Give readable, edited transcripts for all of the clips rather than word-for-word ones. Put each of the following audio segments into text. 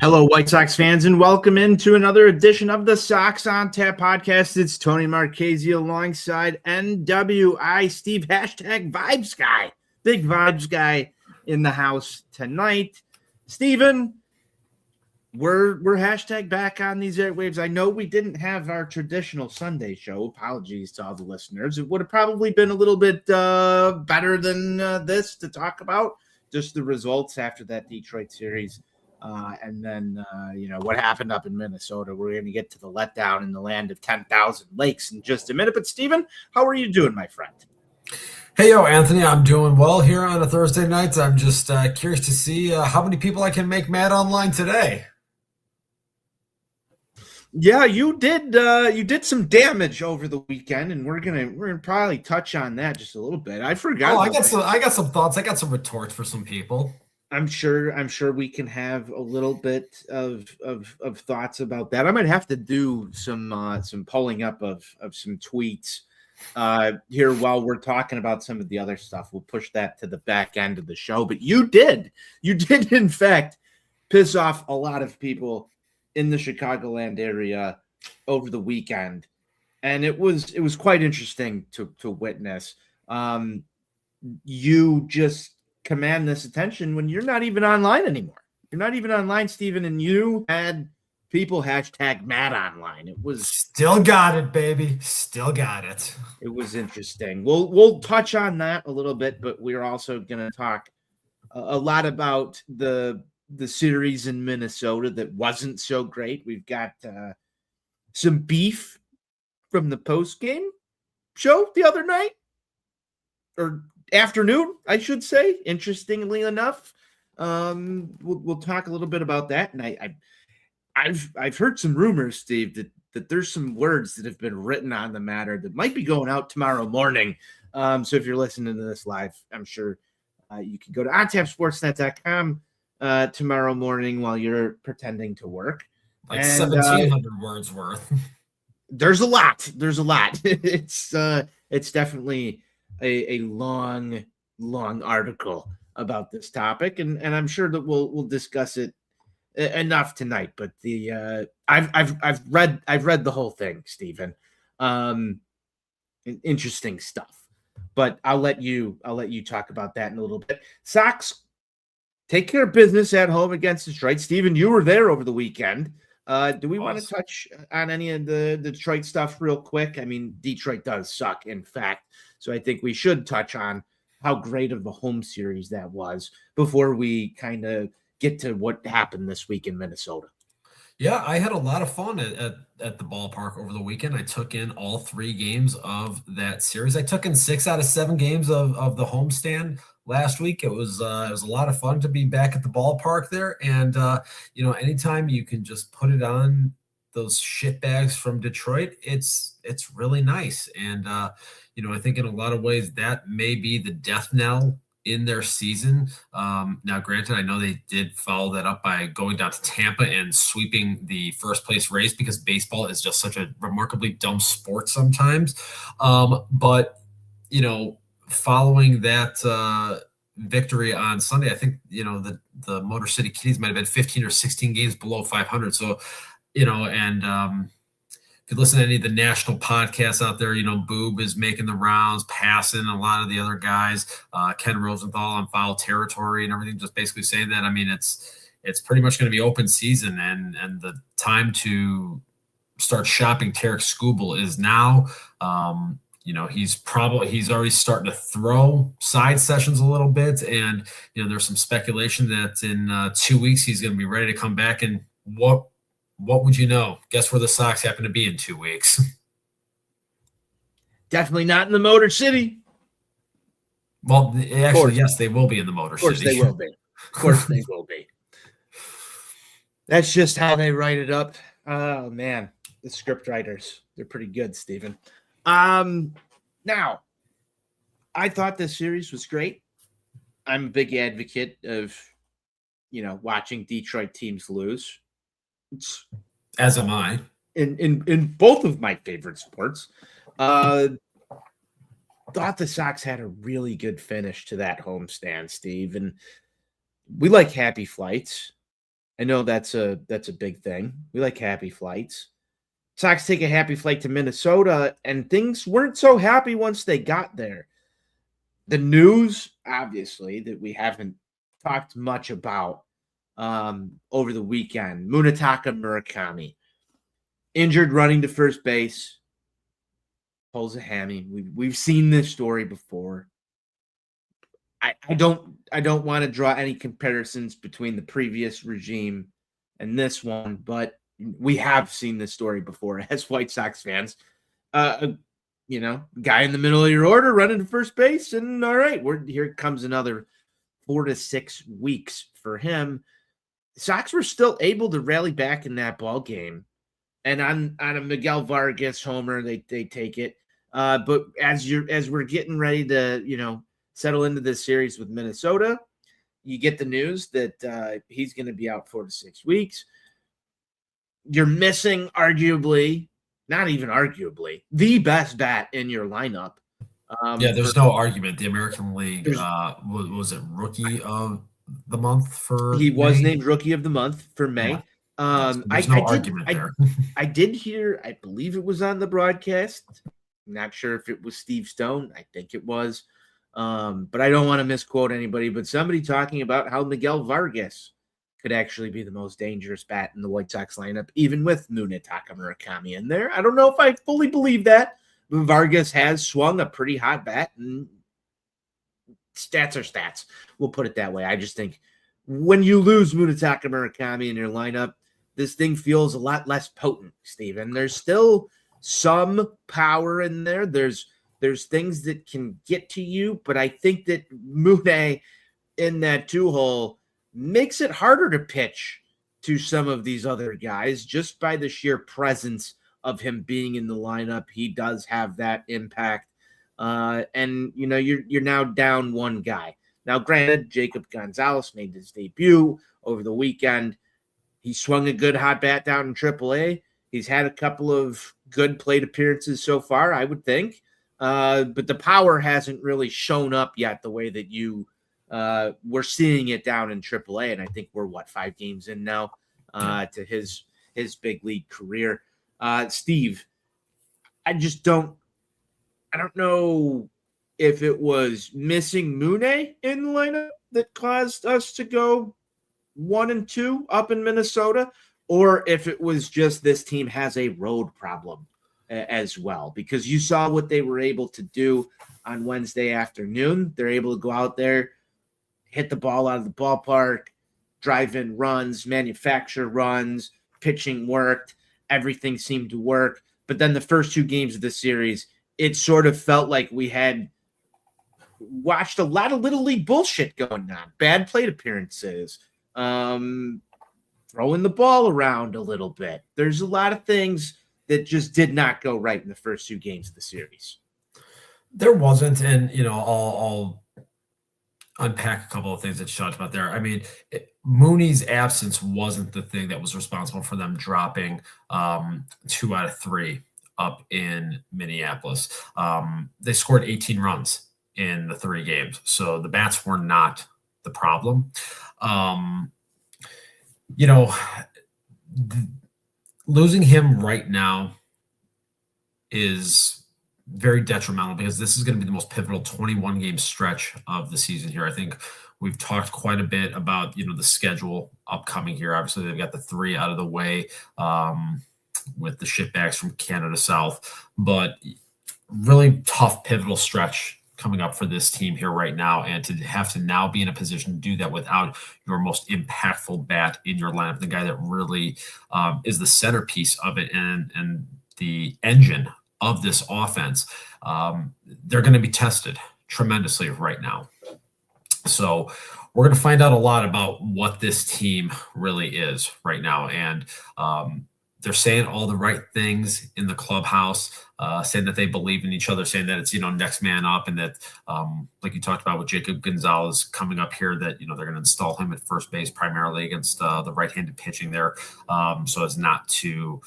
Hello, White Sox fans, and welcome into another edition of the Sox On Tap podcast. It's Tony Marchese alongside NWI Steve, hashtag Vibes Guy. Big Vibes Guy in the house tonight. Steven, we're hashtag back on these airwaves. I know we didn't have our traditional Sunday show. Apologies to all the listeners. It would have probably been a little bit better than this to talk about. Just the results after that Detroit series. And then, what happened up in Minnesota. We're going to get to the letdown in the land of 10,000 lakes in just a minute. But, Steven, how are you doing, my friend? Hey, Anthony. I'm doing well here on a Thursday night. I'm just curious to see how many people I can make mad online today. Yeah, you did some damage over the weekend, and we're gonna probably touch on that just a little bit. I forgot. I got some thoughts. I got some retorts for some people. I'm sure we can have a little bit of thoughts about that. I might have to do some pulling up of some tweets here while we're talking about some of the other stuff. We'll push that to the back end of the show. But you did in fact piss off a lot of people in the Chicagoland area over the weekend, and it was quite interesting to witness. You just command this attention when you're not even online anymore. You're not even online, Steven, and you had people hashtag mad online. It was still got it, baby. Still got it. It was interesting. We'll touch on that a little bit, but we're also going to talk a lot about the series in Minnesota that wasn't so great. We've got some beef from the post-game show the other night, or afternoon, I should say. Interestingly enough, we'll talk a little bit about that. And I've heard some rumors, Steve, that there's some words that have been written on the matter that might be going out tomorrow morning. So if you're listening to this live, I'm sure you can go to ontapsportsnet.com tomorrow morning while you're pretending to work. Like 1,700 words worth. There's a lot. It's definitely a long article about this topic, and I'm sure that we'll discuss it enough tonight. But I've read the whole thing, Stephen. Interesting stuff. But I'll let you talk about that in a little bit. Sox take care of business at home against Detroit. Stephen, you were there over the weekend. Do we want to touch on any of the Detroit stuff real quick? I mean, Detroit does suck, in fact. So I think we should touch on how great of a home series that was before we kind of get to what happened this week in Minnesota. Yeah, I had a lot of fun at the ballpark over the weekend. I took in all 3 games of that series. I took in 6 out of 7 games of the homestand last week. It was a lot of fun to be back at the ballpark there. And, anytime you can just put it on those shitbags from Detroit, it's really nice. And, I think in a lot of ways that may be the death knell in their season. Now, granted, I know they did follow that up by going down to Tampa and sweeping the first place Rays because baseball is just such a remarkably dumb sport sometimes. But, following that victory on Sunday, I think, the Motor City Kitties might have been 15 or 16 games below 500. So, if you listen to any of the national podcasts out there, Boob is making the rounds, passing a lot of the other guys, Ken Rosenthal on foul territory and everything, just basically saying that. I mean, it's pretty much going to be open season, and the time to start shopping Tarek Skubal is now. He's already starting to throw side sessions a little bit, and there's some speculation that in 2 weeks he's going to be ready to come back. And what would you know? Guess where the Sox happen to be in 2 weeks? Definitely not in the Motor City. Well, actually, yes, they will be in the Motor City. Of course they will be. Of course they will be. That's just how they write it up. Oh, man. The script writers, they're pretty good, Stephen. Now, I thought this series was great. I'm a big advocate of, watching Detroit teams lose. As am I. In both of my favorite sports. Thought the Sox had a really good finish to that homestand, Steve. And we like happy flights. I know that's a big thing. We like happy flights. Sox take a happy flight to Minnesota, and things weren't so happy once they got there. The news, obviously, that we haven't talked much about over the weekend. Munetaka Murakami, injured running to first base, pulls a hammy. We've seen this story before. I don't want to draw any comparisons between the previous regime and this one, but we have seen this story before as White Sox fans. Guy in the middle of your order running to first base, and all right, here comes another 4 to 6 weeks for him. Sox were still able to rally back in that ball game, and on a Miguel Vargas homer, they take it. But as we're getting ready to settle into this series with Minnesota, you get the news that he's going to be out 4 to 6 weeks. You're missing arguably, not even arguably, the best bat in your lineup. There's no argument. The American League, was it Rookie of the Month for He was May? named Rookie of the Month for May. Yeah. There's no argument there. I did hear, I believe it was on the broadcast. I'm not sure if it was Steve Stone. I think it was. But I don't want to misquote anybody, but somebody talking about how Miguel Vargas could actually be the most dangerous bat in the White Sox lineup, even with Munetaka Murakami in there. I don't know if I fully believe that, but Vargas has swung a pretty hot bat, and stats are stats. We'll put it that way. I just think when you lose Munetaka Murakami in your lineup, this thing feels a lot less potent, Steven. There's still some power in there. There's things that can get to you, but I think that Mune in that 2-hole makes it harder to pitch to some of these other guys just by the sheer presence of him being in the lineup. He does have that impact. And you're now down one guy. Now, granted, Jacob Gonzalez made his debut over the weekend. He swung a good hot bat down in AAA. He's had a couple of good plate appearances so far, I would think. But the power hasn't really shown up yet the way that we're seeing it down in AAA. And I think we're 5 games in now to his big league career. Steve, I don't know if it was missing Mune in the lineup that caused us to go 1-2 up in Minnesota, or if it was just this team has a road problem as well, because you saw what they were able to do on Wednesday afternoon. They're able to go out there, hit the ball out of the ballpark, drive in runs, manufacture runs, pitching worked, everything seemed to work. But then the first 2 games of the series, it sort of felt like we had watched a lot of little league bullshit going on, bad plate appearances, throwing the ball around a little bit. There's a lot of things that just did not go right in the first 2 games of the series. There wasn't, and I'll unpack a couple of things that you talked about there. I mean, Mooney's absence wasn't the thing that was responsible for them dropping 2 out of 3 up in Minneapolis. They scored 18 runs in the 3 games, so the bats were not the problem. Losing him right now is very detrimental because this is going to be the most pivotal 21-game stretch of the season here. I think we've talked quite a bit about, the schedule upcoming here. Obviously, they've got the 3 out of the way with the shitbags from Canada South, but really tough pivotal stretch coming up for this team here right now, and to have to now be in a position to do that without your most impactful bat in your lineup, the guy that really is the centerpiece of it and the engine of this offense, they're going to be tested tremendously right now. So we're going to find out a lot about what this team really is right now. And they're saying all the right things in the clubhouse, saying that they believe in each other, saying that it's, next man up, and that, like you talked about with Jacob Gonzalez coming up here, that, they're going to install him at first base primarily against the right-handed pitching there, so as not to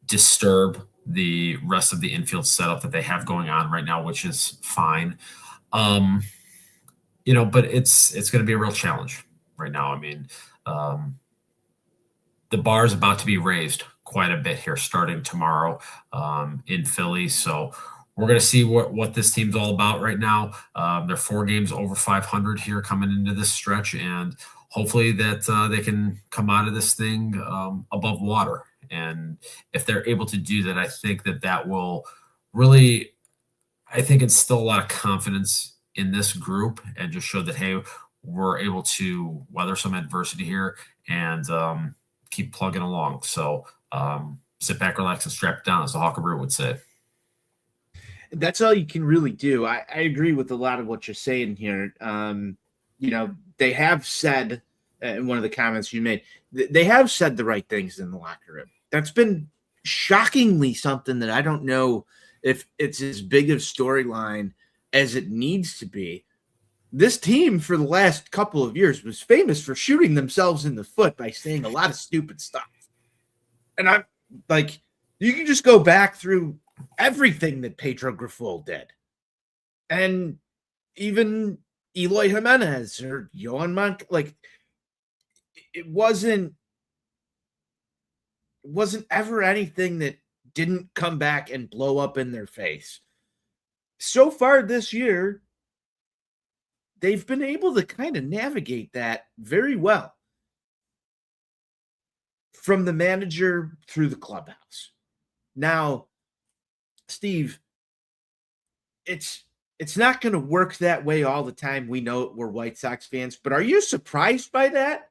disturb the rest of the infield setup that they have going on right now, which is fine. But it's going to be a real challenge right now. I mean, the bar is about to be raised quite a bit here starting tomorrow in Philly. So we're going to see what this team's all about right now. They're 4 games over 500 here coming into this stretch, and hopefully that they can come out of this thing above water. And if they're able to do that, I think that will really, I think, instill a lot of confidence in this group and just show that, hey, we're able to weather some adversity here and keep plugging along. So sit back, relax, and strap it down, as the Hawker Brew would say. That's all you can really do. I agree with a lot of what you're saying here. They have said in one of the comments you made, they have said the right things in the locker room. That's been shockingly something that I don't know if it's as big of storyline as it needs to be. This team for the last couple of years was famous for shooting themselves in the foot by saying a lot of stupid stuff. And I'm like, you can just go back through everything that Pedro Grifol did. And even Eloy Jimenez or Yohan Monk, like it wasn't ever anything that didn't come back and blow up in their face. So far this year, they've been able to kind of navigate that very well. From the manager through the clubhouse. Now, Steve, it's not going to work that way all the time. We know we're White Sox fans, but are you surprised by that?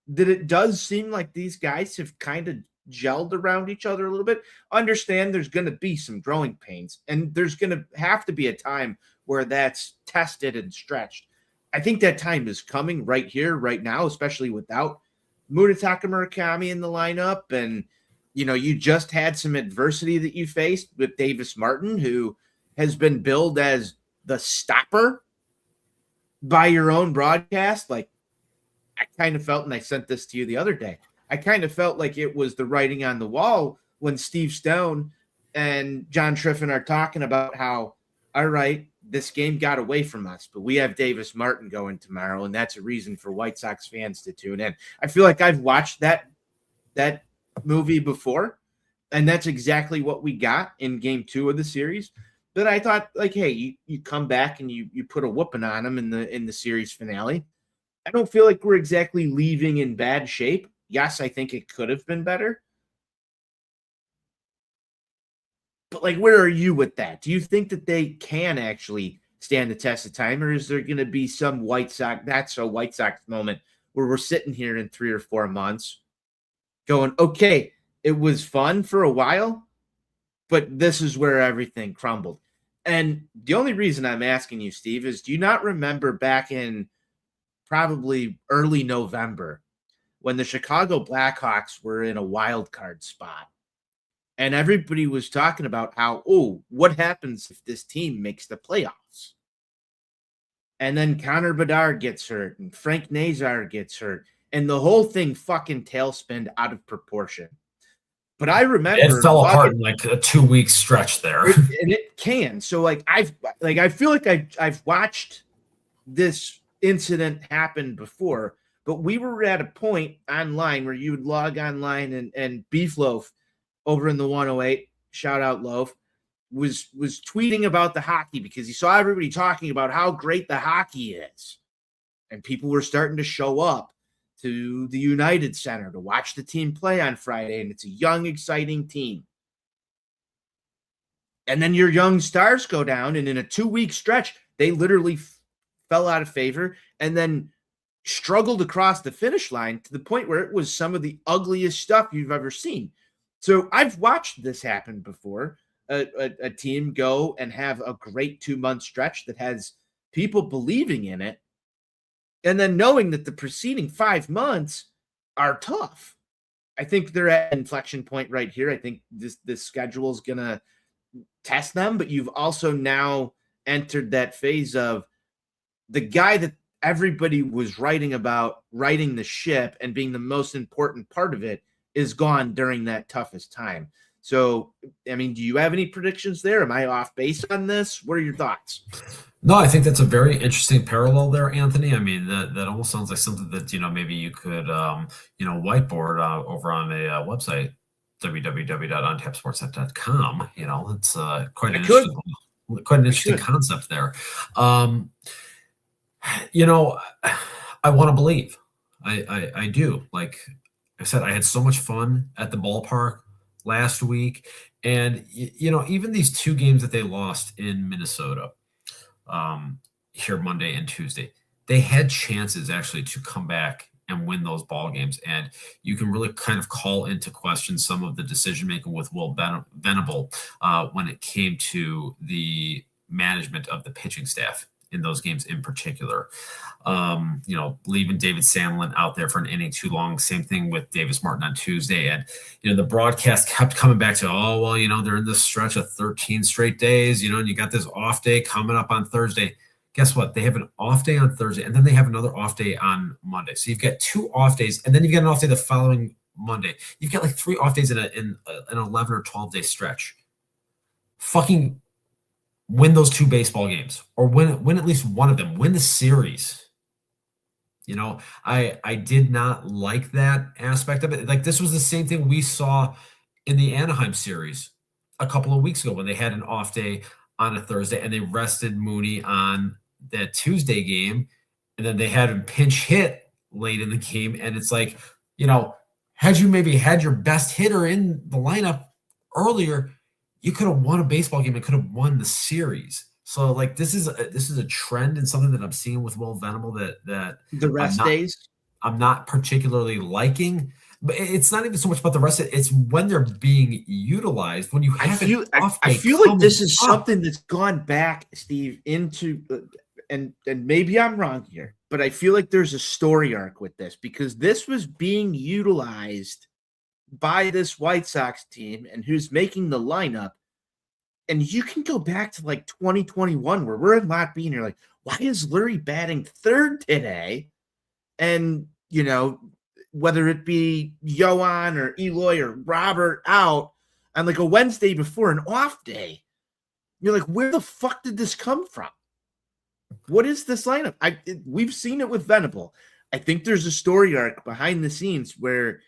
That it does seem like these guys have kind of gelled around each other a little bit? Understand there's going to be some growing pains, and there's going to have to be a time where that's tested and stretched. I think that time is coming right here, right now, especially without Munetaka Murakami in the lineup. And, you just had some adversity that you faced with Davis Martin, who has been billed as the stopper by your own broadcast. Like, I kind of felt, and I sent this to you the other day, I kind of felt like it was the writing on the wall when Steve Stone and John Triffin are talking about how, all right, this game got away from us, but we have Davis Martin going tomorrow, and that's a reason for White Sox fans to tune in. I feel like I've watched that movie before, and that's exactly what we got in game 2 of the series. But I thought, like, hey, you come back and you put a whooping on them in the series finale. I don't feel like we're exactly leaving in bad shape. Yes, I think it could have been better. But, like, where are you with that? Do you think that they can actually stand the test of time, or is there going to be some White Sox moment where we're sitting here in 3 or 4 months going, okay, it was fun for a while, but this is where everything crumbled? And the only reason I'm asking you, Steve, is do you not remember back in probably early November when the Chicago Blackhawks were in a wild card spot? And everybody was talking about how, what happens if this team makes the playoffs? And then Connor Bedard gets hurt and Frank Nazar gets hurt. And the whole thing fucking tailspinned out of proportion. But I remember it fell apart in like a 2-week stretch there. And it can. So I feel like I've watched this incident happen before, but we were at a point online where you would log online and Beef Loaf over in the 108, shout out Loaf, was tweeting about the hockey because he saw everybody talking about how great the hockey is. And people were starting to show up to the United Center to watch the team play on Friday, and it's a young, exciting team. And then your young stars go down, and in a 2-week stretch, they literally fell out of favor and then struggled across the finish line to the point where it was some of the ugliest stuff you've ever seen. So I've watched this happen before, a team go and have a great 2-month stretch that has people believing in it, and then knowing that the preceding 5 months are tough. I think they're at an inflection point right here. I think this schedule is going to test them, but you've also now entered that phase of the guy that everybody was writing about, writing the ship and being the most important part of it, is gone during that toughest time. So, I mean, do you have any predictions there? Am I off base on this? What are your thoughts? No, I think that's a very interesting parallel there, Anthony. I mean, that almost sounds like something that, maybe you could, whiteboard over on a website, www.ontapsportsnet.com. It's I could. quite an I interesting should. concept there. Um, you know, I want to believe. I do. Like I said, I had so much fun at the ballpark last week. And, even these two games that they lost in Minnesota, here Monday and Tuesday, they had chances actually to come back and win those ball games. And you can really kind of call into question some of the decision making with Will Venable when it came to the management of the pitching staff in those games in particular. Leaving David Samlin out there for an inning too long. Same thing with Davis Martin on Tuesday. And, the broadcast kept coming back to, they're in this stretch of 13 straight days, and you got this off day coming up on Thursday. Guess what? They have an off day on Thursday, and then they have another off day on Monday. So you've got 2 off days, and then you've got an off day the following Monday. You've got like 3 off days in an 11 or 12-day stretch. Fucking win those 2 baseball games, or win at least one of them. Win the series. I did not like that aspect of it. Like, this was the same thing we saw in the Anaheim series a couple of weeks ago when they had an off day on a Thursday and they rested Mooney on that Tuesday game, and then they had him pinch hit late in the game. And it's like, had you maybe had your best hitter in the lineup earlier, you could have won a baseball game and could have won the series. So, like, this is a trend and something that I'm seeing with Will Venable that The rest days? I'm not particularly liking. But it's not even so much about the rest of it. It's when they're being utilized. When you have I feel like this is something that's gone back, Steve, into and maybe I'm wrong here, but I feel like there's a story arc with this because this was being utilized by this White Sox team and who's making the lineup. And you can go back to like 2021 where we're in Lot B and you're like, why is Lurie batting third today? And, whether it be Yohan or Eloy or Robert out on like a Wednesday before an off day, you're like, where the fuck did this come from? What is this lineup? We've seen it with Venable. I think there's a story arc behind the scenes where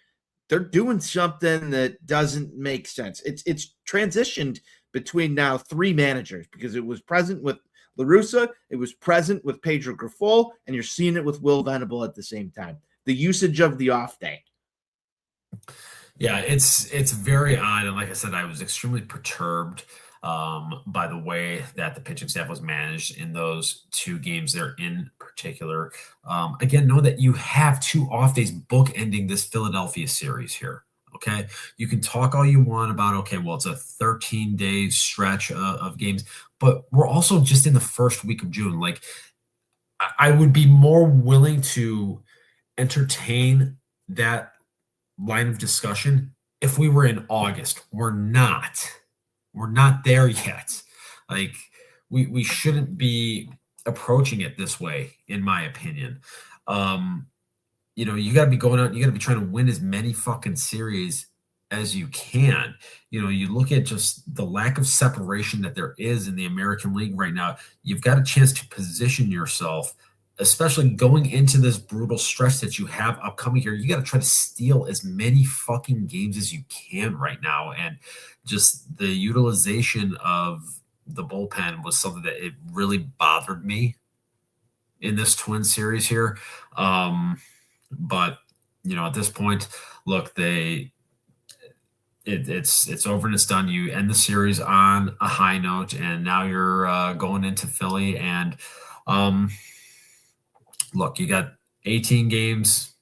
they're doing something that doesn't make sense. It's transitioned between now 3 managers because it was present with La Russa, it was present with Pedro Grifol, and you're seeing it with Will Venable at the same time. The usage of the off day. Yeah, it's very odd. And like I said, I was extremely perturbed by the way that the pitching staff was managed in those 2 games there in particular. Again, know that you have 2 off days bookending this Philadelphia series here. Okay. You can talk all you want about, okay, well, it's a 13-day stretch of games, but we're also just in the first week of June. Like, I would be more willing to entertain that line of discussion if we were in August. We're not there yet. Like, we shouldn't be approaching it this way, in my opinion. You got to be going out, you got to be trying to win as many fucking series as you can. You look at just the lack of separation that there is in the American League right now. You've got a chance to position yourself, especially going into this brutal stretch that you have upcoming here. You got to try to steal as many fucking games as you can right now. And just the utilization of the bullpen was something that it really bothered me in this Twin series here. But at this point, look, it's over and it's done. You end the series on a high note, and now you're going into Philly. And look, you got 18 games,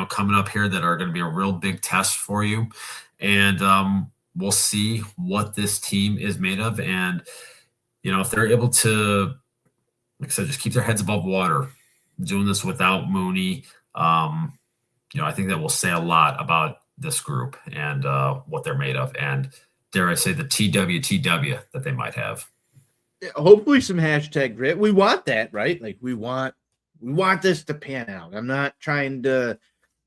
coming up here that are going to be a real big test for you. And we'll see what this team is made of. And, if they're able to, like I said, just keep their heads above water, doing this without Mooney, I think that will say a lot about this group and what they're made of. And dare I say the TWTW that they might have. Hopefully some hashtag grit. We want that, right? Like we want this to pan out. I'm not trying to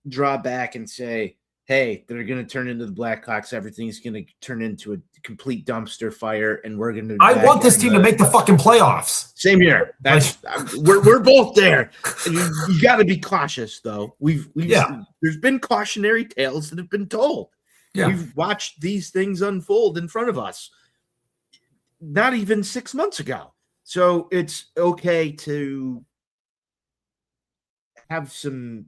draw back and say hey, they're going to turn into the Blackhawks. Everything's going to turn into a complete dumpster fire, and we're going to. I want this team to make the fucking playoffs. Same here. That's we're both there. You got to be cautious, though. There's been cautionary tales that have been told. Yeah. We've watched these things unfold in front of us. Not even 6 months ago. So it's okay to have some,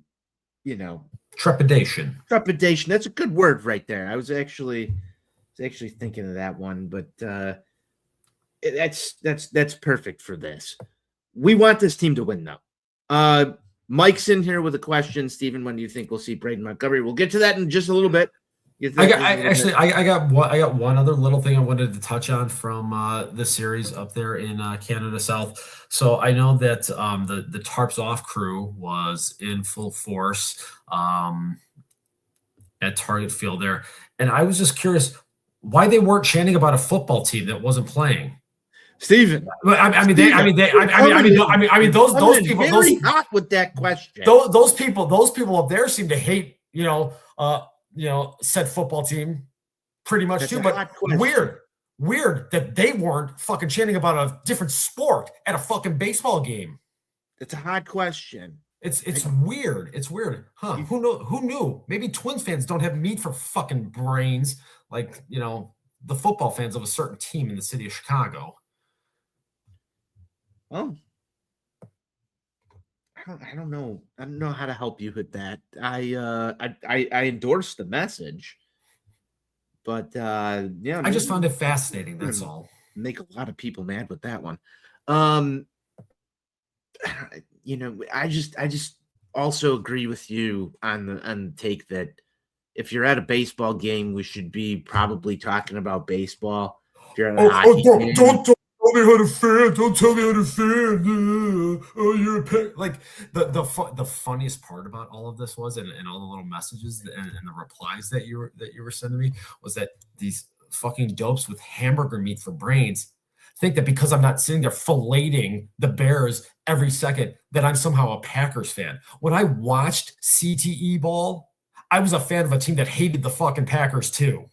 trepidation. Trepidation. That's a good word right there. I was actually thinking of that one, but that's perfect for this. We want this team to win, though. Mike's in here with a question. Steven, when do you think we'll see Braden Montgomery? We'll get to that in just a little bit. I got one other little thing I wanted to touch on from the series up there in Canada South. So I know that the Tarps Off crew was in full force at Target Field there, and I was just curious why they weren't chanting about a football team that wasn't playing. Steven, those people, very hot with that question. Those people up there seem to hate, said football team pretty much. That's too, but weird that they weren't fucking chanting about a different sport at a fucking baseball game. It's a hot question. It's weird. It's weird. Huh? Who knew? Maybe Twins fans don't have meat for fucking brains like, the football fans of a certain team in the city of Chicago. Well, I don't know. I don't know how to help you with that. I endorse the message, but I just found it fascinating. That's all. Make a lot of people mad with that one. I just also agree with you on the take that if you're at a baseball game, we should be probably talking about baseball. If you're at a hockey game, don't tell me how to fan. Don't tell me how to fan. You're a pet. Like the funniest part about all of this was, and all the little messages and the replies that you were sending me was that these fucking dopes with hamburger meat for brains think that because I'm not sitting there filleting the Bears every second that I'm somehow a Packers fan. When I watched CTE ball, I was a fan of a team that hated the fucking Packers too.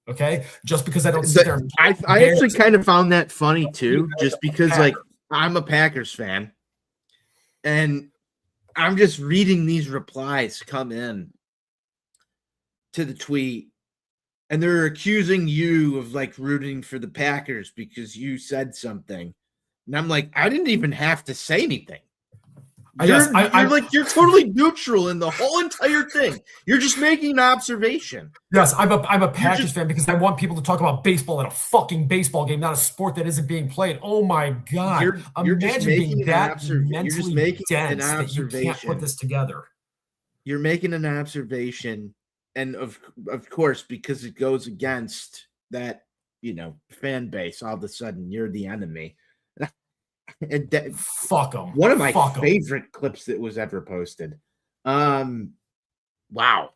Okay, just because I don't sit there. I actually kind of found that funny too, just because I'm a Packers fan, and I'm just reading these replies come in to the tweet, and they're accusing you of rooting for the Packers because you said something, and I'm like, I didn't even have to say anything. You're totally neutral in the whole entire thing. You're just making an observation. Yes, I'm a Packers fan because I want people to talk about baseball at a fucking baseball game, not a sport that isn't being played. Oh my God! Imagine being that mentally dense that you can't put this together. You're making an observation, and of course, because it goes against that fan base, all of a sudden you're the enemy. Fuck them. One of my favorite clips that was ever posted. Wow.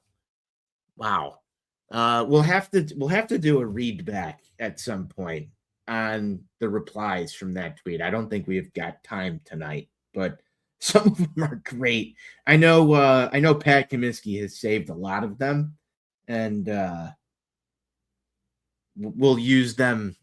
We'll have to do a read back at some point on the replies from that tweet. I don't think we've got time tonight, but some of them are great. I know Pat Comiskey has saved a lot of them, and we'll use them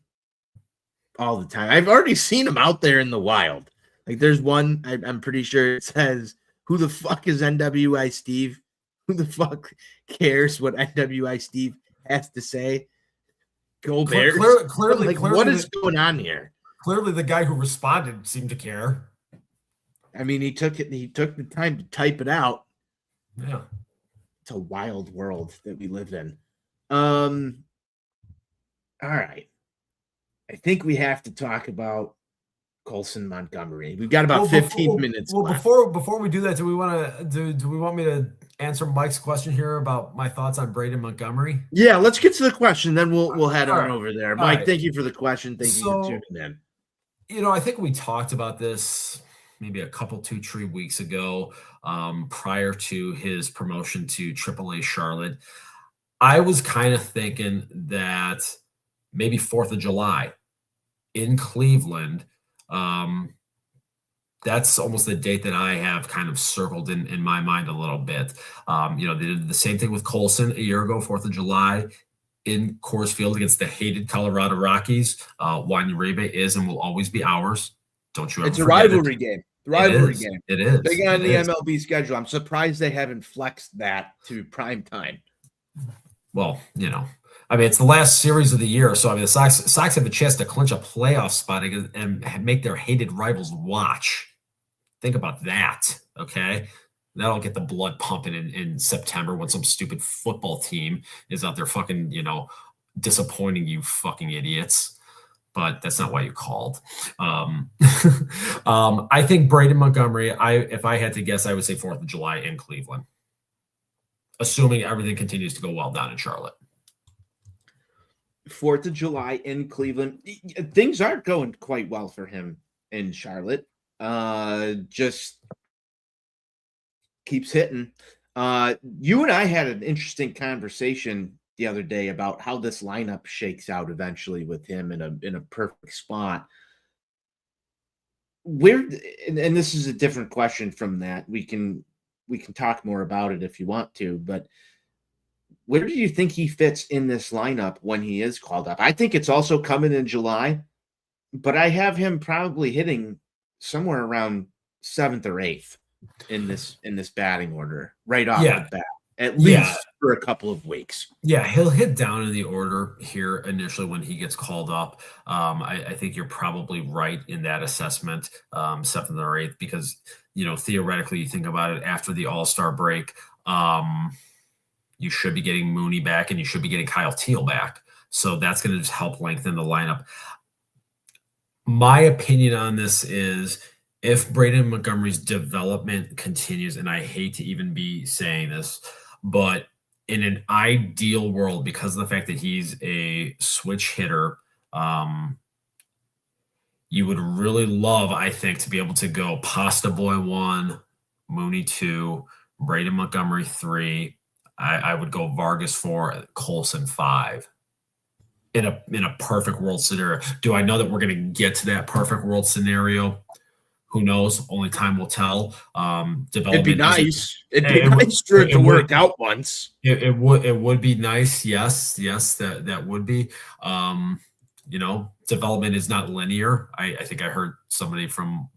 all the time. I've already seen them out there in the wild. There's one, I'm pretty sure it says, "Who the fuck is NWI Steve? Who the fuck cares what NWI Steve has to say? Go Bears." Clearly, what is going on here? Clearly, the guy who responded seemed to care. I mean, he took the time to type it out. Yeah. It's a wild world that we live in. All right. I think we have to talk about Colson Montgomery. We've got about 15 minutes left. Before we do that, do we want me to answer Mike's question here about my thoughts on Braden Montgomery? Yeah, let's get to the question, then we'll head on over there. Mike, thank you for the question. Thank you for tuning in. I think we talked about this maybe a couple 2-3 weeks ago, prior to his promotion to AAA Charlotte. I was kind of thinking that maybe 4th of July in Cleveland, that's almost the date that I have kind of circled in my mind a little bit. They did the same thing with Colson a year ago, 4th of July, in Coors Field against the hated Colorado Rockies. Juan Uribe is and will always be ours. Don't you ever It's a forget rivalry it. game. It Rivalry is. game. It is. Big on It the is. MLB schedule. I'm surprised they haven't flexed that to prime time. Well, it's the last series of the year, so the Sox have a chance to clinch a playoff spot and make their hated rivals watch. Think about that, okay? That'll get the blood pumping in September when some stupid football team is out there fucking, disappointing you fucking idiots. But that's not why you called. I think Braden Montgomery, if I had to guess, I would say 4th of July in Cleveland, assuming everything continues to go well down in Charlotte. 4th of July in Cleveland. Things aren't going quite well for him in Charlotte. Just keeps hitting. You and I had an interesting conversation the other day about how this lineup shakes out eventually with him in a perfect spot. And this is a different question from that. We can talk more about it if you want to, but where do you think he fits in this lineup when he is called up? I think it's also coming in July, but I have him probably hitting somewhere around 7th or 8th in this batting order right off the bat, at least for a couple of weeks. Yeah, he'll hit down in the order here initially when he gets called up. I think you're probably right in that assessment, 7th or 8th, because theoretically you think about it after the All-Star break. You should be getting Mooney back and you should be getting Kyle Teal back. So that's going to just help lengthen the lineup. My opinion on this is if Braden Montgomery's development continues, and I hate to even be saying this, but in an ideal world, because of the fact that he's a switch hitter, you would really love, I think, to be able to go Pasta Boy 1, Mooney 2, Braden Montgomery 3, I would go Vargas 4, Colson 5 in a perfect world scenario. Do I know that we're going to get to that perfect world scenario? Who knows? Only time will tell. It'd be nice. It'd be nice for it to work out once. It would be nice. Yes, that would be. Development is not linear. I think I heard somebody from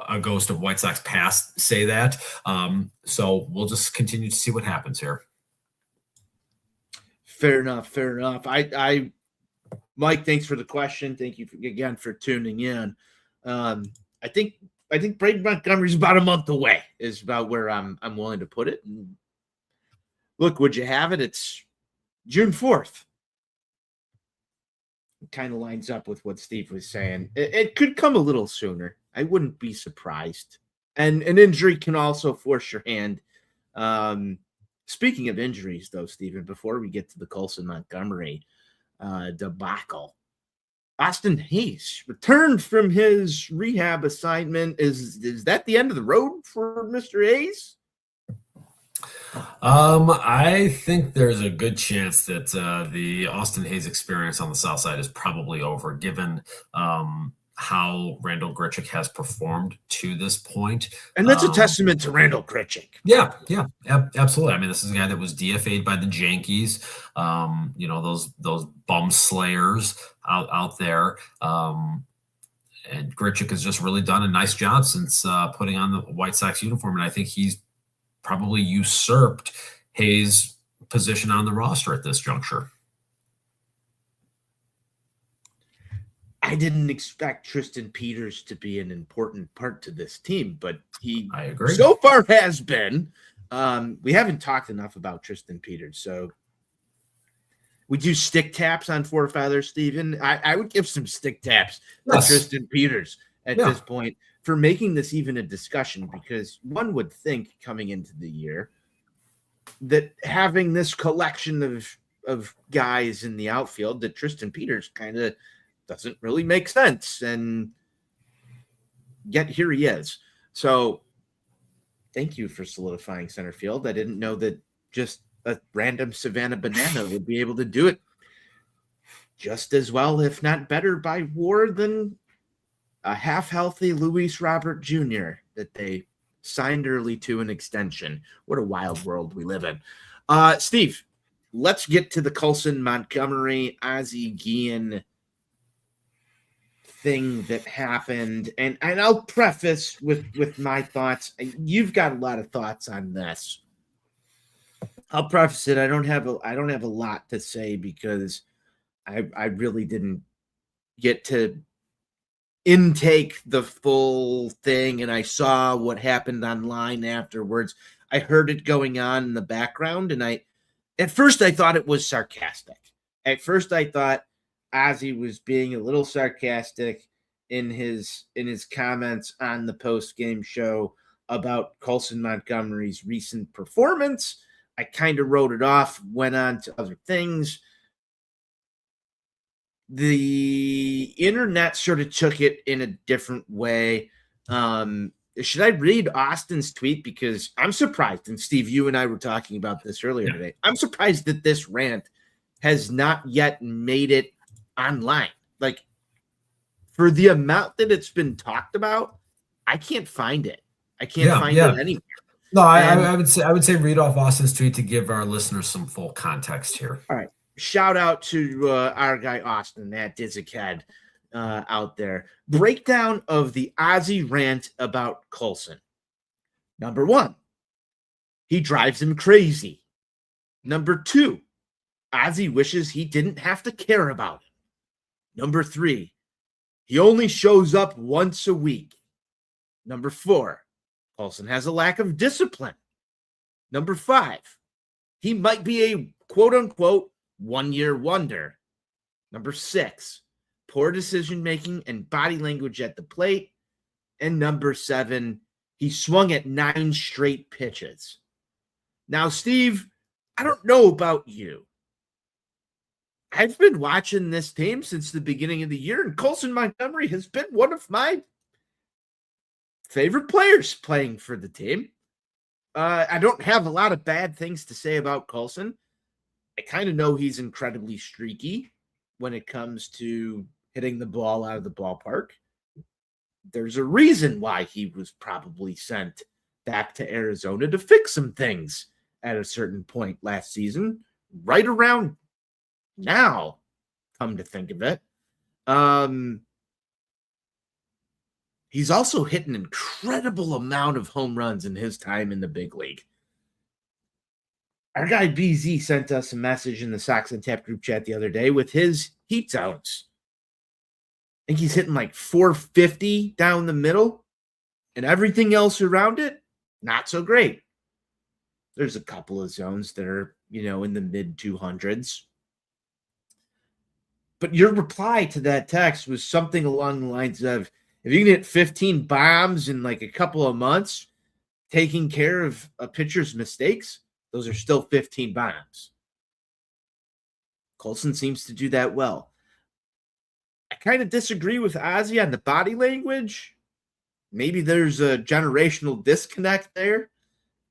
a ghost of White Sox past say that. So we'll just continue to see what happens here. Fair enough. I Mike, thanks for the question. Thank you again for tuning in. I think Braden Montgomery's about a month away is about where I'm willing to put it. And look, would you have it? It's June 4th. It kind of lines up with what Steve was saying. It could come a little sooner. I wouldn't be surprised. And an injury can also force your hand. Speaking of injuries, though, Stephen, before we get to the Colson Montgomery debacle, Austin Hayes returned from his rehab assignment. Is that the end of the road for Mr. Hayes? I think there's a good chance that the Austin Hayes experience on the South Side is probably over, given how Randall Grichuk has performed to this point. And that's a testament to Randall Grichuk. Yeah, absolutely. I mean, this is a guy that was DFA'd by the Yankees, those bum slayers out there. And Grichuk has just really done a nice job since putting on the White Sox uniform. And I think he's probably usurped Hayes' position on the roster at this juncture. I didn't expect Tristan Peters to be an important part to this team, but I agree. So far has been. We haven't talked enough about Tristan Peters, so we do stick taps on Four Feathers, Stephen. I would give some stick taps to Tristan Peters at this point for making this even a discussion, because one would think coming into the year that having this collection of guys in the outfield, that Tristan Peters kind of doesn't really make sense, and yet here he is. So thank you for solidifying center field. I didn't know that just a random Savannah banana would be able to do it just as well, if not better, by WAR than a half-healthy Luis Robert Jr. that they signed early to an extension. What a wild world we live in. Steve, let's get to the Colson Montgomery Ozzie Guillen thing that happened, and I'll preface with my thoughts. You've got a lot of thoughts on this. I'll preface it. I don't have a lot to say because I really didn't get to intake the full thing, and I saw what happened online afterwards. I heard it going on in the background, and at first I thought it was sarcastic. At first I thought Ozzie was being a little sarcastic in his comments on the post-game show about Colson Montgomery's recent performance. I kind of wrote it off, went on to other things. The internet sort of took it in a different way. Should I read Austin's tweet? Because I'm surprised, and Steve, you and I were talking about this earlier today. I'm surprised that this rant has not yet made it online. Like, for the amount that it's been talked about, I can't find it. I can't find it anywhere. No, I would say read off Austin's tweet to give our listeners some full context here. All right. Shout out to our guy Austin, that Dizikhead out there. Breakdown of the Ozzie rant about Colson. Number 1, he drives him crazy. Number 2, Ozzie wishes he didn't have to care about him. Number 3, he only shows up once a week. Number 4, Colson has a lack of discipline. Number 5, he might be a quote-unquote one-year wonder. Number 6, poor decision-making and body language at the plate. And number 7, he swung at 9 straight pitches. Now, Steve, I don't know about you. I've been watching this team since the beginning of the year, and Colson Montgomery has been one of my favorite players playing for the team. I don't have a lot of bad things to say about Colson. I kind of know he's incredibly streaky when it comes to hitting the ball out of the ballpark. There's a reason why he was probably sent back to Arizona to fix some things at a certain point last season, right around now, come to think of it. He's also hit an incredible amount of home runs in his time in the big league. Our guy BZ sent us a message in the Sox On Tap group chat the other day with his heat zones. I think he's hitting like 450 down the middle, and everything else around it, not so great. There's a couple of zones that are, in the mid 200s. But your reply to that text was something along the lines of, if you can hit 15 bombs in like a couple of months, taking care of a pitcher's mistakes, those are still 15 bombs. Colson seems to do that well. I kind of disagree with Ozzie on the body language. Maybe there's a generational disconnect there.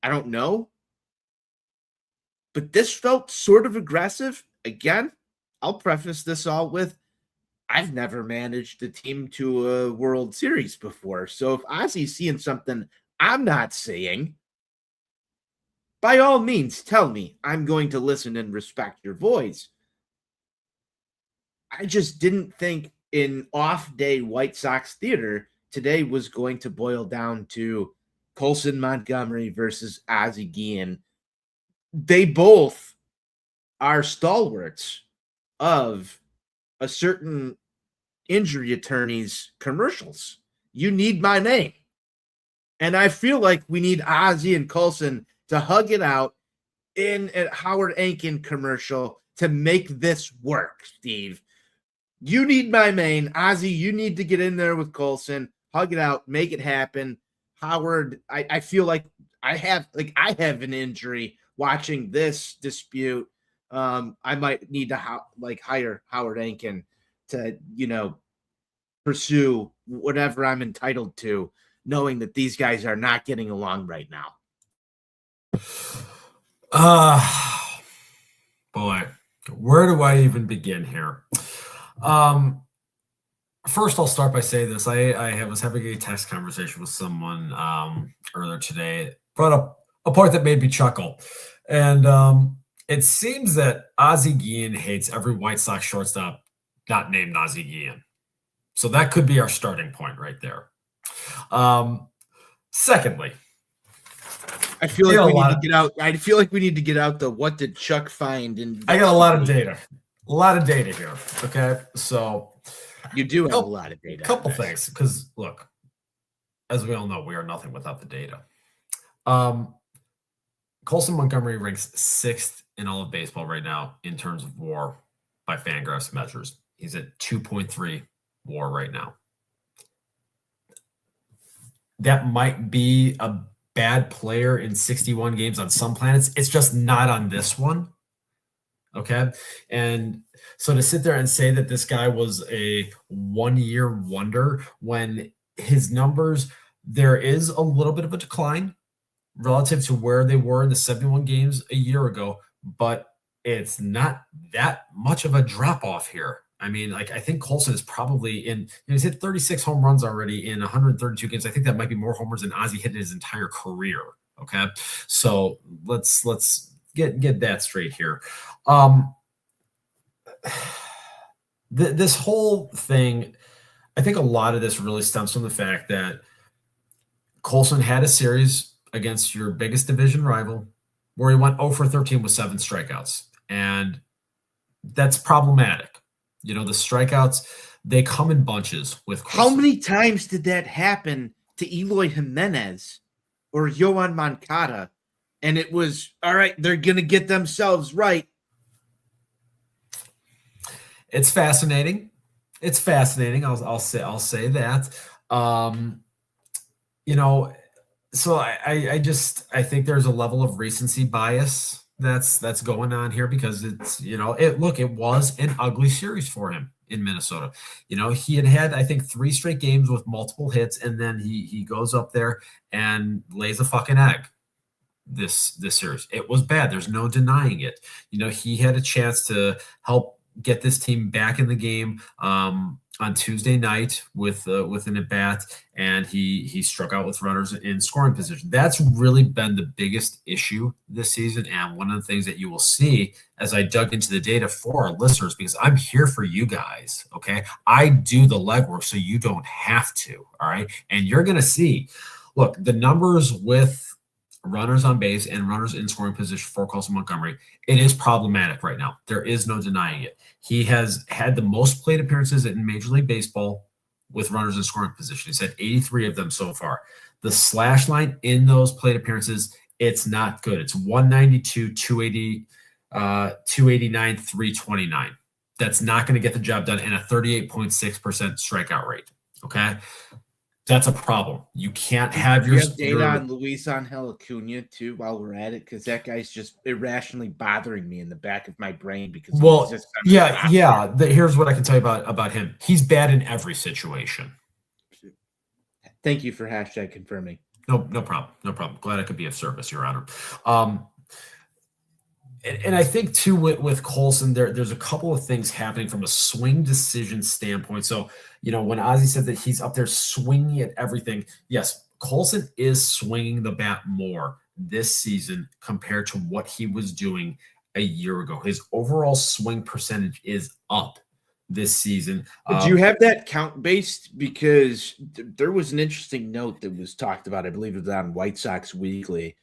I don't know. But this felt sort of aggressive. Again, I'll preface this all with, I've never managed a team to a World Series before. So if Ozzie's seeing something I'm not seeing, by all means, tell me. I'm going to listen and respect your voice. I just didn't think in off-day White Sox theater today was going to boil down to Colson Montgomery versus Ozzie Guillen. They both are stalwarts of a certain injury attorney's commercials. You need my name. And I feel like we need Ozzie and Colson to hug it out in a Howard Ankin commercial to make this work, Steve. You need my name. Ozzie, you need to get in there with Colson, hug it out, make it happen. Howard, I feel like I have an injury watching this dispute. I might need to hire Howard Ankin to, pursue whatever I'm entitled to, knowing that these guys are not getting along right now. Boy, where do I even begin here? First, I'll start by saying this. I was having a text conversation with someone earlier today. Brought up a point that made me chuckle. And it seems that Ozzie Guillen hates every White Sox shortstop not named Ozzie Guillen. So that could be our starting point right there. Secondly, I feel like we need to get out. I feel like we need to get out the what did Chuck find? And I got a lot of data. A lot of data here. Okay. So you do have a lot of data. A couple things. Because look, as we all know, we are nothing without the data. Colson Montgomery ranks 6th in all of baseball right now in terms of WAR by Fangraphs measures. He's at 2.3 WAR right now. That might be a bad player in 61 games on some planets. It's just not on this one. Okay. And so to sit there and say that this guy was a one-year wonder when his numbers, there is a little bit of a decline relative to where they were in the 71 games a year ago, but it's not that much of a drop off here. I mean, like, I think Colson is probably he's hit 36 home runs already in 132 games. I think that might be more homers than Ozzie hit in his entire career. Okay. So let's get that straight here. This whole thing, I think a lot of this really stems from the fact that Colson had a series against your biggest division rival where he went 0 for 13 with 7 strikeouts. And that's problematic. You know, the strikeouts, they come in bunches with Colson. How many times did that happen to Eloy Jimenez or Yohan Moncada? And it was, all right, they're going to get themselves right. It's fascinating. It's fascinating. I'll say that. You know, so I think there's a level of recency bias that's going on here because it's, you know, it was an ugly series for him in Minnesota. You know, he had I think 3 straight games with multiple hits, and then he goes up there and lays a fucking egg this series. It was bad. There's no denying it. You know, he had a chance to help get this team back in the game on Tuesday night with an at bat, and he struck out with runners in scoring position. That's really been the biggest issue this season, and one of the things that you will see as I dug into the data for our listeners, because I'm here for you guys. Okay, I do the legwork so you don't have to. All right, and you're gonna see. Look, the numbers with runners on base and runners in scoring position for Colson Montgomery, it is problematic right now. There is no denying it. He has had the most plate appearances in Major League Baseball with runners in scoring position. He's had 83 of them so far. The slash line in those plate appearances, it's not good. It's 192, 280, 289, 329. That's not going to get the job done, and a 38.6% strikeout rate. Okay. That's a problem. You can't have your data on Luis Angel Acuna too while we're at it, because that guy's just irrationally bothering me in the back of my brain. Because here's what I can tell you about him. He's bad in every situation. Thank you for hashtag confirming. No problem. Glad I could be of service, Your Honor. And I think too with Colson, there's a couple of things happening from a swing decision standpoint. So, you know, when Ozzie said that he's up there swinging at everything, yes, Colson is swinging the bat more this season compared to what he was doing a year ago. His overall swing percentage is up this season. Do you have that count based? Because there was an interesting note that was talked about, I believe it was on White Sox Weekly,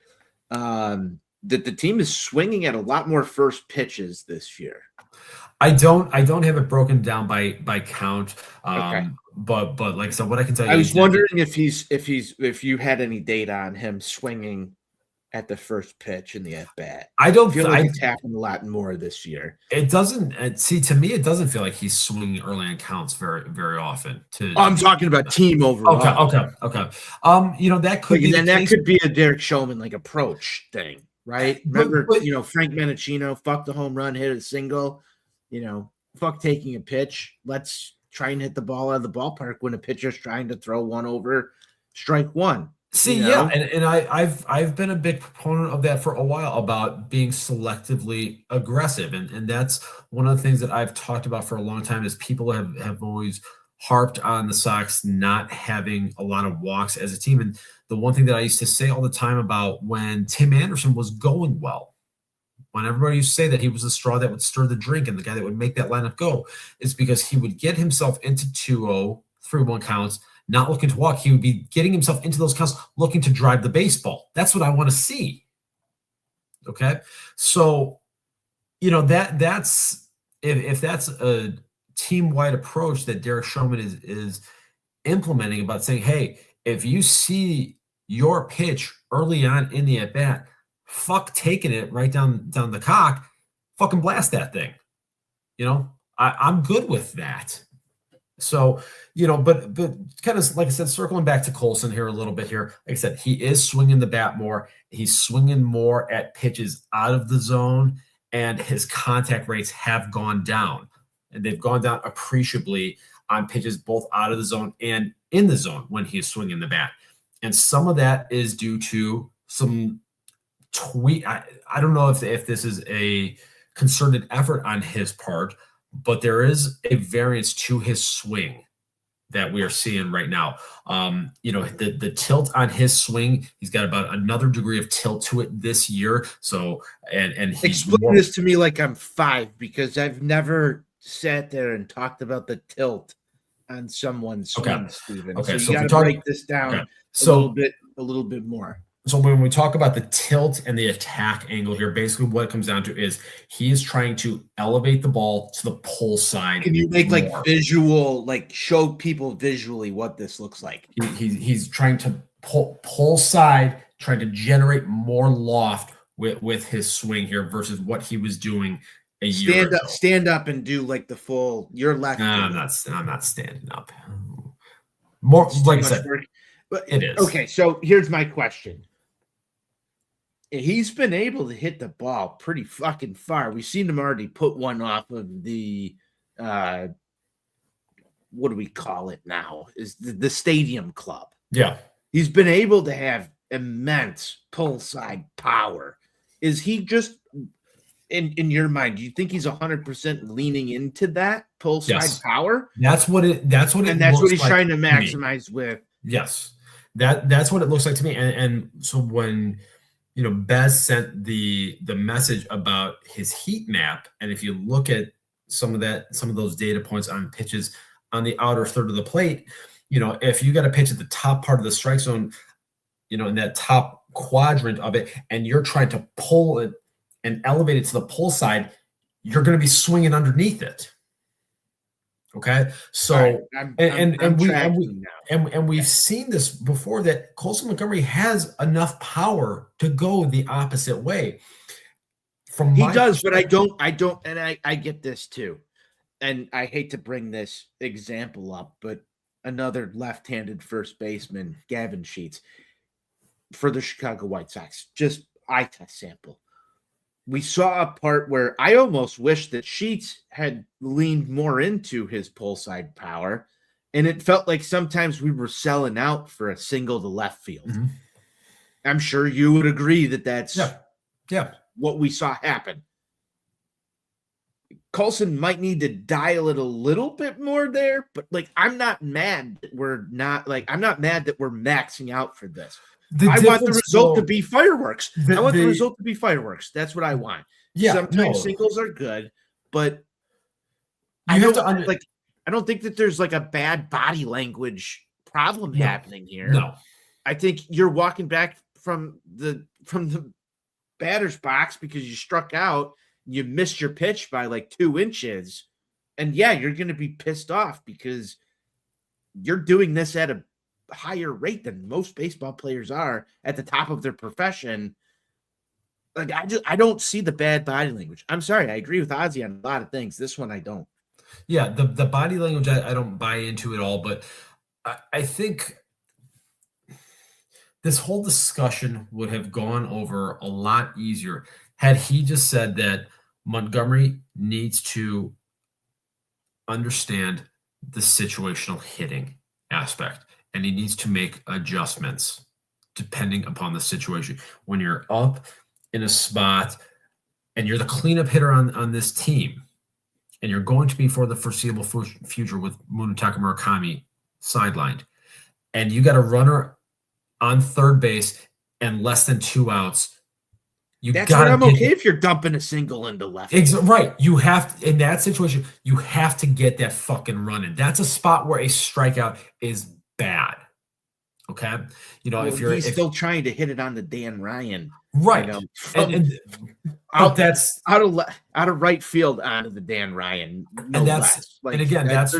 that the team is swinging at a lot more first pitches this year. I don't have it broken down by count. Okay. But like I said, what I can tell you, I was wondering if you had any data on him swinging at the first pitch in the at bat. I don't feel like it's happened a lot more this year. It doesn't see to me. It doesn't feel like he's swinging early on counts very, very often. I'm talking about team overall. Okay. You know, that could be, and that could be a Derek Showman like approach thing. Right. Remember, you know, Frank Mancino, fuck the home run, hit a single, you know, fuck taking a pitch. Let's try and hit the ball out of the ballpark when a pitcher's trying to throw one over strike one. See, you know? And I've been a big proponent of that for a while about being selectively aggressive. And that's one of the things that I've talked about for a long time is people have always harped on the Sox not having a lot of walks as a team. And the one thing that I used to say all the time about when Tim Anderson was going well, when everybody used to say that he was the straw that would stir the drink and the guy that would make that lineup go, is because he would get himself into 2-0, 3-1 counts, not looking to walk. He would be getting himself into those counts, looking to drive the baseball. That's what I want to see. Okay. So, that's if that's a team-wide approach that Derek Showman is implementing, about saying, hey, if you see your pitch early on in the at-bat, fuck taking it right down the cock, fucking blast that thing. I'm good with that. So, but kind of like I said, circling back to Colson here a little bit here, like I said, he is swinging the bat more. He's swinging more at pitches out of the zone, and his contact rates have gone down. And they've gone down appreciably on pitches both out of the zone and in the zone when he's swinging the bat. And some of that is due to some tweak. I don't know if this is a concerted effort on his part, but there is a variance to his swing that we are seeing right now. The tilt on his swing, he's got about another degree of tilt to it this year. So, and he's explain this to me like I'm 5, because I've never sat there and talked about the tilt on someone's swing, Steven. Okay. So you got to break this down a little bit more. So when we talk about the tilt and the attack angle here, basically what it comes down to is he is trying to elevate the ball to the pull side. Can you make visual, show people visually what this looks like? He's trying to pull side, trying to generate more loft with his swing here versus what he was doing a year ago. Stand up and do the full. You're left. No, I'm not standing up. More like I said, but it is. Okay, so here's my question. He's been able to hit the ball pretty fucking far. We've seen him already put one off of the what do we call it now? Is the stadium club. Yeah. He's been able to have immense pull side power. Is he just in your mind, do you think he's 100% leaning into that pull side power? That's what he's trying to maximize with. Yes. That's what it looks like to me. And so when Bez sent the message about his heat map, and if you look at some of those data points on pitches on the outer third of the plate, if you got a pitch at the top part of the strike zone, in that top quadrant of it, and you're trying to pull it and elevate it to the pull side, you're going to be swinging underneath it. Okay, so we've seen this before, that Colson Montgomery has enough power to go the opposite way. He does, but I don't, and I get this too, and I hate to bring this example up, but another left-handed first baseman, Gavin Sheets, for the Chicago White Sox, just eye test sample. We saw a part where I almost wish that Sheets had leaned more into his pull side power, and it felt like sometimes we were selling out for a single to left field. Mm-hmm. I'm sure you would agree that that's what we saw happen. Colson might need to dial it a little bit more there, but I'm not mad that we're maxing out for this. I want the result to be fireworks. I want the result to be fireworks. That's what I want. Yeah, sometimes singles are good, but I don't think that there's a bad body language problem happening here. No, I think you're walking back from the batter's box because you struck out. You missed your pitch by 2 inches, and you're going to be pissed off because you're doing this at a higher rate than most baseball players are at the top of their profession. I don't see the bad body language. I'm sorry. I agree with Ozzy on a lot of things. This one I don't. Yeah, the body language I don't buy into at all, but I think this whole discussion would have gone over a lot easier had he just said that Montgomery needs to understand the situational hitting aspect, and he needs to make adjustments depending upon the situation. When you're up in a spot and you're the cleanup hitter on this team, and you're going to be for the foreseeable future with Munetaka Murakami sidelined, and you got a runner on third base and less than 2 outs, that's where I'm okay if you're dumping a single into left. Right. You have to, in that situation, you have to get that fucking run in. That's a spot where a strikeout is bad. Okay. If he's still trying to hit it on the Dan Ryan. Right. That's out of right field onto the Dan Ryan. No and less. There's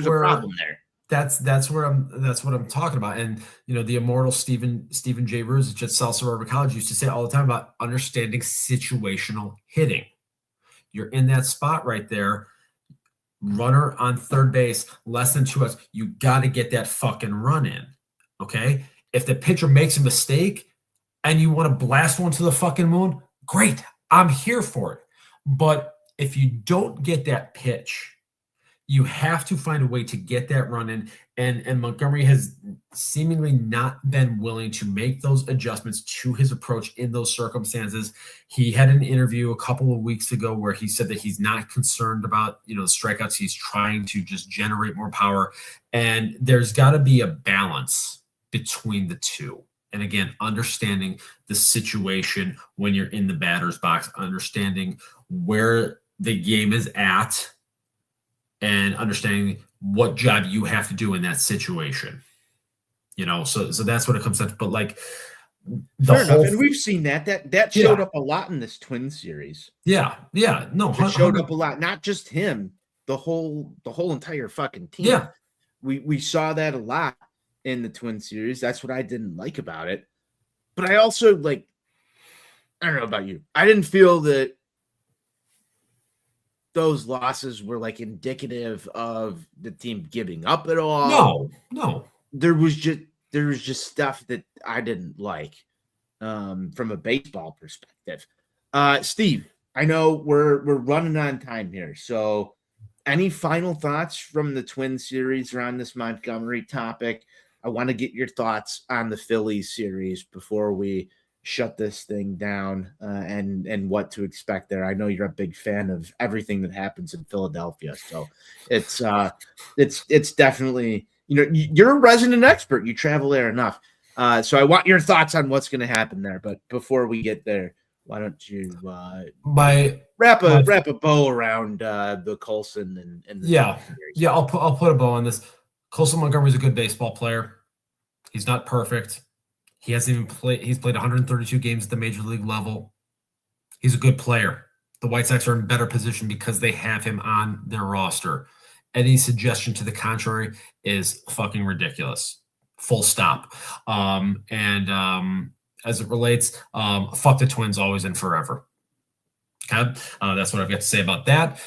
a problem there. That's what I'm talking about. And the immortal Stephen J. Ruzich at South Suburban College used to say all the time about understanding situational hitting. You're in that spot right there, runner on third base, less than 2 outs. You got to get that fucking run in. Okay. If the pitcher makes a mistake and you want to blast one to the fucking moon, great. I'm here for it. But if you don't get that pitch, you have to find a way to get that run in. And Montgomery has seemingly not been willing to make those adjustments to his approach in those circumstances. He had an interview a couple of weeks ago where he said that he's not concerned about, the strikeouts. He's trying to just generate more power. And there's got to be a balance between the two. And again, understanding the situation when you're in the batter's box, understanding where the game is at, and understanding what job you have to do in that situation. So that's what it comes down to. But like fair enough. And we've seen that showed up a lot in this Twin series. Yeah. No, it showed up a lot, not just him, the whole entire fucking team. Yeah. We saw that a lot in the Twin series. That's what I didn't like about it. But I also I don't know about you. I didn't feel that those losses were indicative of the team giving up at all. No. There was just stuff that I didn't like from a baseball perspective. Steve, I know we're running on time here. So any final thoughts from the Twin series around this Montgomery topic? I want to get your thoughts on the Phillies series before we shut this thing down and what to expect there. I know you're a big fan of everything that happens in Philadelphia. So it's definitely, you're a resident expert. You travel there enough. So I want your thoughts on what's going to happen there. But before we get there, why don't you wrap a bow around the Colson and the yeah. I'll put a bow on this. Colson Montgomery's a good baseball player. He's not perfect. He hasn't even played. He's played 132 games at the major league level. He's a good player. The White Sox are in better position because they have him on their roster. Any suggestion to the contrary is fucking ridiculous. Full stop. As it relates, fuck the Twins always and forever. Okay, that's what I've got to say about that.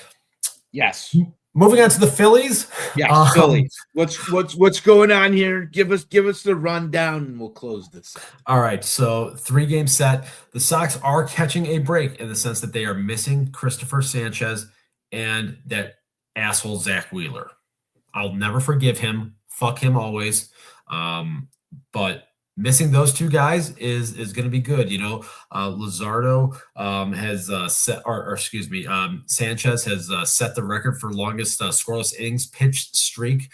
Yes. Moving on to the Phillies. Yeah, Phillies. What's going on here? Give us the rundown, and we'll close this. All right. So 3-game set. The Sox are catching a break in the sense that they are missing Christopher Sanchez and that asshole Zach Wheeler. I'll never forgive him. Fuck him always. But missing those two guys is going to be good. Luzardo has Sanchez has set the record for longest scoreless innings pitched streak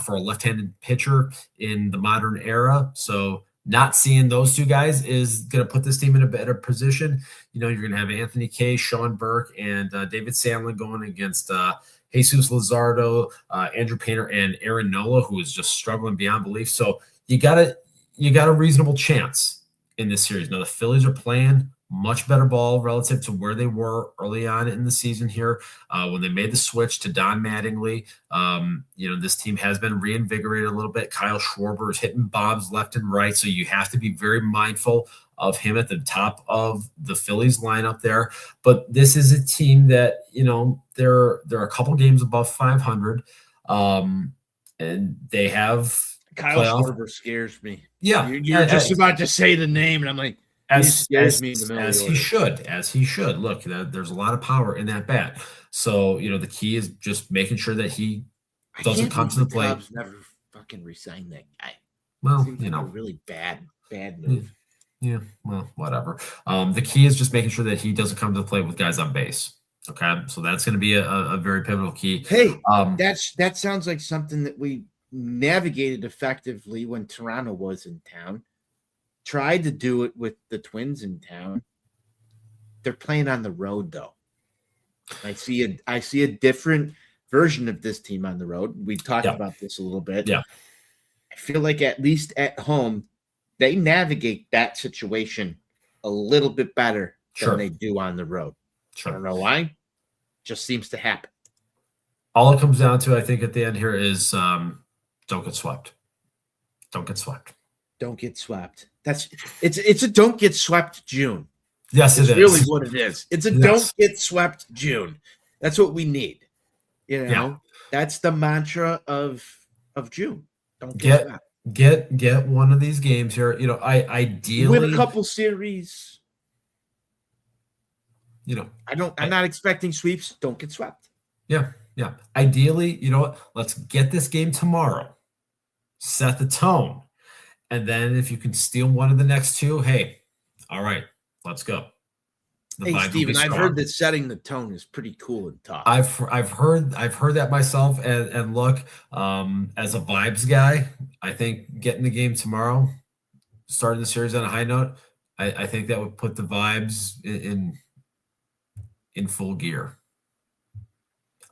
for a left-handed pitcher in the modern era. So not seeing those two guys is going to put this team in a better position. You're going to have Anthony Kay, Sean Burke, and David Sandlin going against Jesus Luzardo, Andrew Painter, and Aaron Nola, who is just struggling beyond belief. So you got a reasonable chance in this series. Now, the Phillies are playing much better ball relative to where they were early on in the season here when they made the switch to Don Mattingly. This team has been reinvigorated a little bit. Kyle Schwarber is hitting bombs left and right, so you have to be very mindful of him at the top of the Phillies lineup there. But this is a team that, they're a couple games above 500, and they have – Kyle Schwarber scares me. Yeah. You're just about to say the name, and I'm like, as he should. Look, there's a lot of power in that bat. So, the key is just making sure that he doesn't come to the plate. Cubs never fucking resign that guy. Well, a really bad move. Yeah, well, whatever. The key is just making sure that he doesn't come to the plate with guys on base. Okay, so that's going to be a very pivotal key. Hey, that sounds like something that we navigated effectively when Toronto was in town. Tried to do it with the Twins in town. They're playing on the road though. I see a different version of this team on the road. We talked about this a little bit. Yeah. I feel like at least at home, they navigate that situation a little bit better than they do on the road. I don't know why. Just seems to happen. All it comes down to, I think, at the end here is don't get swept. Don't get swept. Don't get swept. It's a don't get swept June. Yes, it's it is. Really what it is. It's a don't get swept June. That's what we need. That's the mantra of June. Don't get swept. Get one of these games here. I ideally win a couple series. I'm not expecting sweeps. Don't get swept. Yeah. Ideally, let's get this game tomorrow. Set the tone. And then if you can steal one of the next two, hey, all right, let's go. Hey, Steven, I've heard that setting the tone is pretty cool and tough. I've heard that myself. And look, as a vibes guy, I think getting the game tomorrow, starting the series on a high note, I think that would put the vibes in full gear.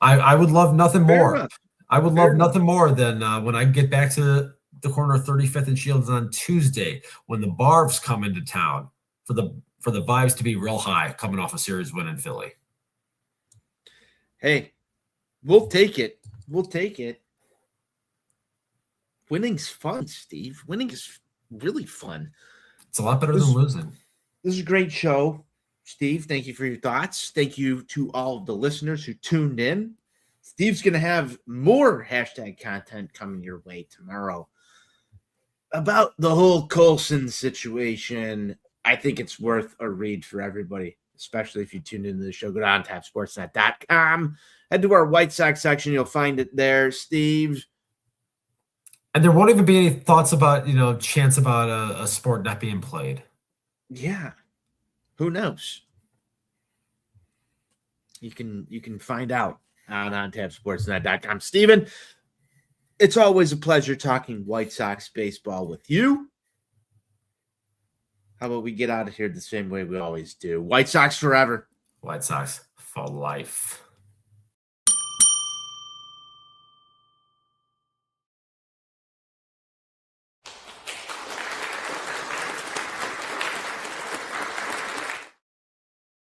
I would love nothing more. I would love nothing more than when I get back to the corner of 35th and Shields on Tuesday when the Barbs come into town for the vibes to be real high coming off a series win in Philly. Hey, we'll take it. Winning's fun, Steve. Winning is really fun. It's a lot better than losing. This is a great show. Steve, thank you for your thoughts. Thank you to all of the listeners who tuned in. Steve's going to have more hashtag content coming your way tomorrow about the whole Coulson situation. I think it's worth a read for everybody, especially if you tuned into the show. Go to ontapsportsnet.com. Head to our White Sox section. You'll find it there, Steve. And there won't even be any thoughts about, chance about a sport not being played. Yeah. Who knows? You can find out on ontapsportsnet.com. Steven, it's always a pleasure talking White Sox baseball with you. How about we get out of here the same way we always do? White Sox forever. White Sox for life.